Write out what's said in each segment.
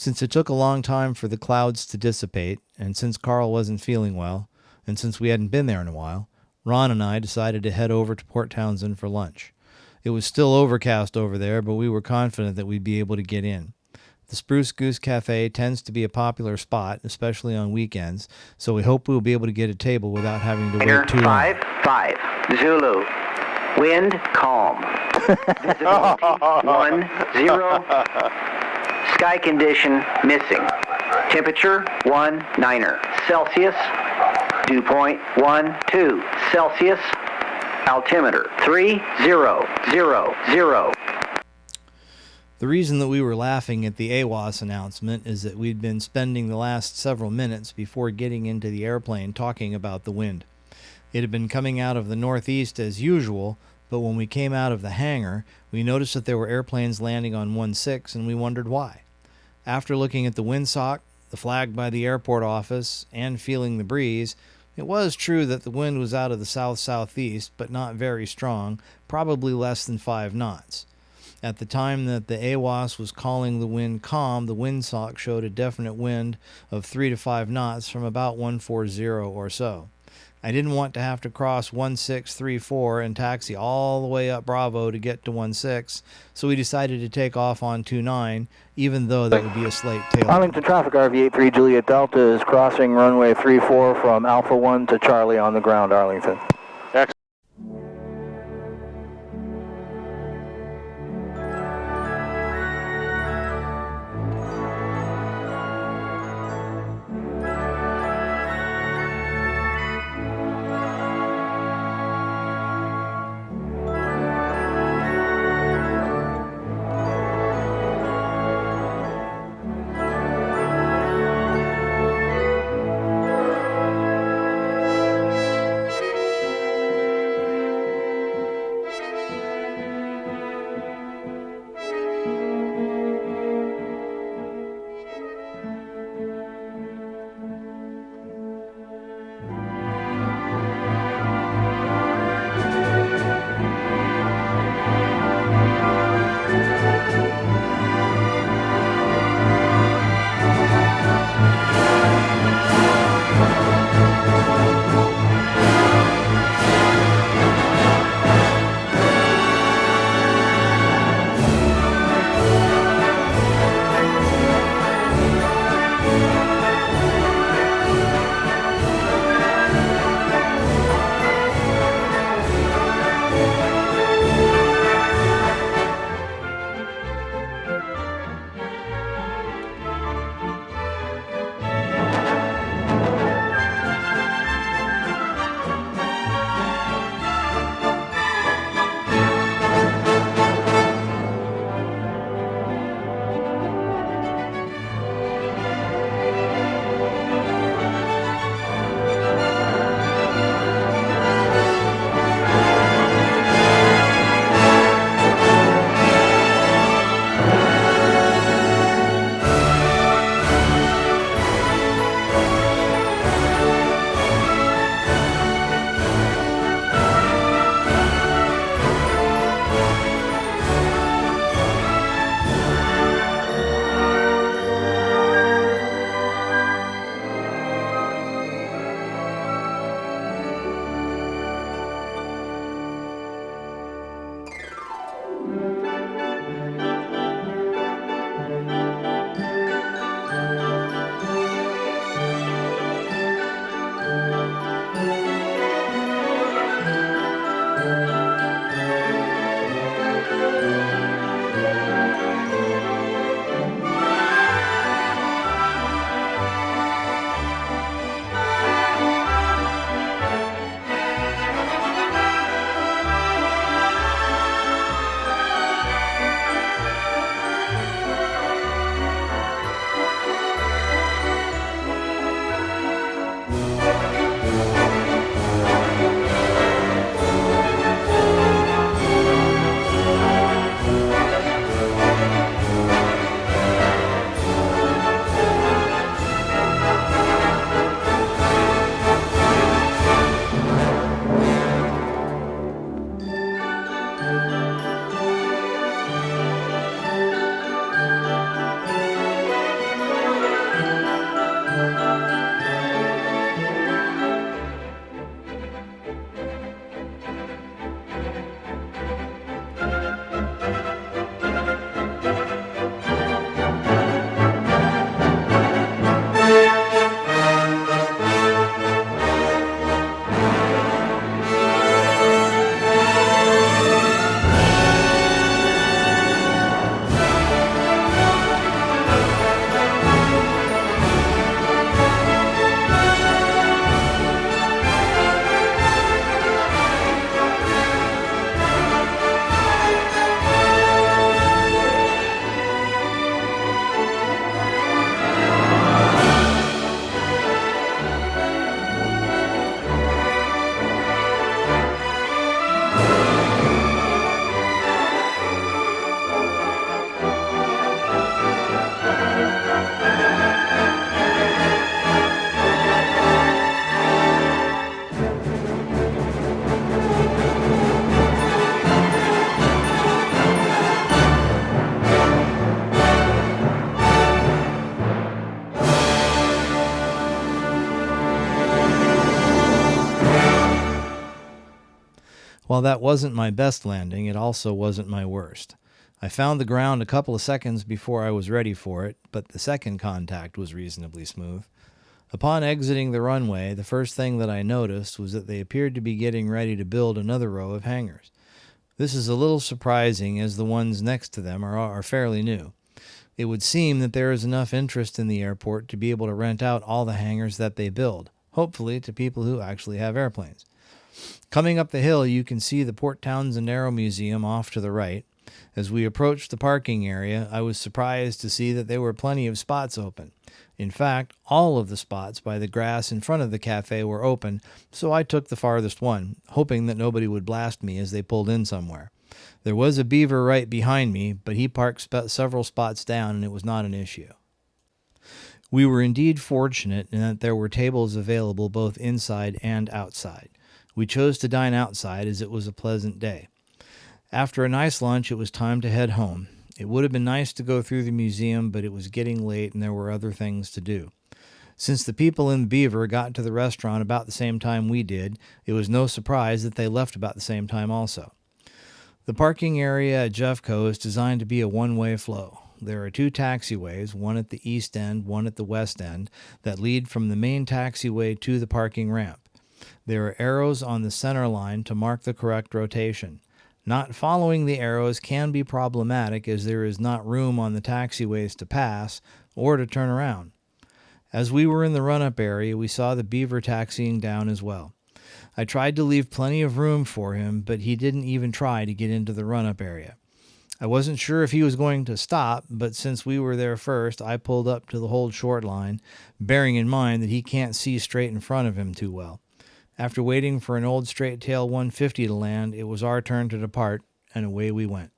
Since it took a long time for the clouds to dissipate, and since Carl wasn't feeling well, and since we hadn't been there in a while, Ron and I decided to head over to Port Townsend for lunch. It was still overcast over there, but we were confident that we'd be able to get in. The Spruce Goose Cafe tends to be a popular spot, especially on weekends, so we hope we'll be able to get a table without having to wait too long. 5 Zulu. Wind calm. Visibility 10. Sky condition missing. Temperature 19 Celsius. Dew point 12 Celsius. Altimeter 3000. The reason that we were laughing at the AWAS announcement is that we'd been spending the last several minutes before getting into the airplane talking about the wind. It had been coming out of the northeast as usual, but when we came out of the hangar, we noticed that there were airplanes landing on 16, and we wondered why. After looking at the windsock, the flag by the airport office, and feeling the breeze, it was true that the wind was out of the south-southeast, but not very strong, probably less than 5 knots. At the time that the AWAS was calling the wind calm, the windsock showed a definite wind of 3 to 5 knots from about 140 or so. I didn't want to have to cross 1634 and taxi all the way up Bravo to get to 16, so we decided to take off on 29, even though that would be a slate tail. Arlington traffic, RV-8 3 Juliet Delta is crossing runway 34 from Alpha 1 to Charlie on the ground, Arlington. While that wasn't my best landing, it also wasn't my worst. I found the ground a couple of seconds before I was ready for it, but the second contact was reasonably smooth. Upon exiting the runway, the first thing that I noticed was that they appeared to be getting ready to build another row of hangars. This is a little surprising as the ones next to them are fairly new. It would seem that there is enough interest in the airport to be able to rent out all the hangars that they build, hopefully to people who actually have airplanes. Coming up the hill, you can see the Port Townsend Aero Museum off to the right. As we approached the parking area, I was surprised to see that there were plenty of spots open. In fact, all of the spots by the grass in front of the cafe were open, so I took the farthest one, hoping that nobody would blast me as they pulled in somewhere. There was a beaver right behind me, but he parked several spots down and it was not an issue. We were indeed fortunate in that there were tables available both inside and outside. We chose to dine outside as it was a pleasant day. After a nice lunch, it was time to head home. It would have been nice to go through the museum, but it was getting late and there were other things to do. Since the people in Beaver got to the restaurant about the same time we did, it was no surprise that they left about the same time also. The parking area at Jeffco is designed to be a one-way flow. There are two taxiways, one at the east end, one at the west end, that lead from the main taxiway to the parking ramp. There are arrows on the center line to mark the correct rotation. Not following the arrows can be problematic as there is not room on the taxiways to pass or to turn around. As we were in the run-up area, we saw the Beaver taxiing down as well. I tried to leave plenty of room for him, but he didn't even try to get into the run-up area. I wasn't sure if he was going to stop, but since we were there first, I pulled up to the hold short line, bearing in mind that he can't see straight in front of him too well. After waiting for an old straight-tail 150 to land, it was our turn to depart, and away we went.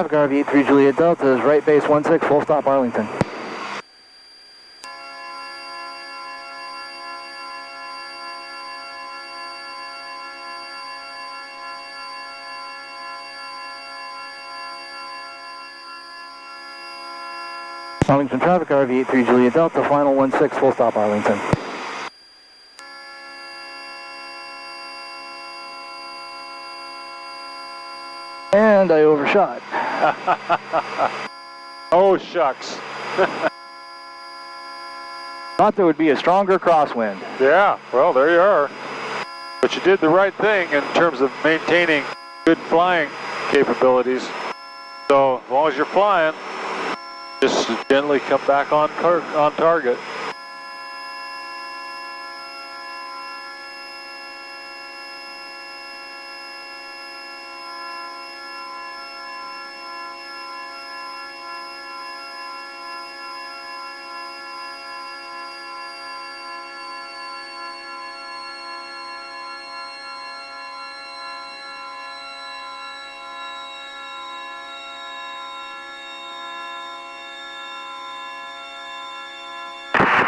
traffic, RV-8 3 Juliet Delta is right base 16, full stop Arlington. Arlington traffic, RV-8 3 Juliet Delta, final 16, full stop Arlington. And I overshot. Oh, shucks. Thought there would be a stronger crosswind. Yeah, well, there you are. But you did the right thing in terms of maintaining good flying capabilities. So as long as you're flying, just gently come back on target.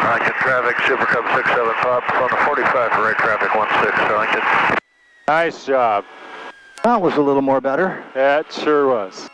Arlington traffic, Super Cub 67 Pops on the 45 for right traffic 16 Arlington. Nice job. That was a little more better. That sure was.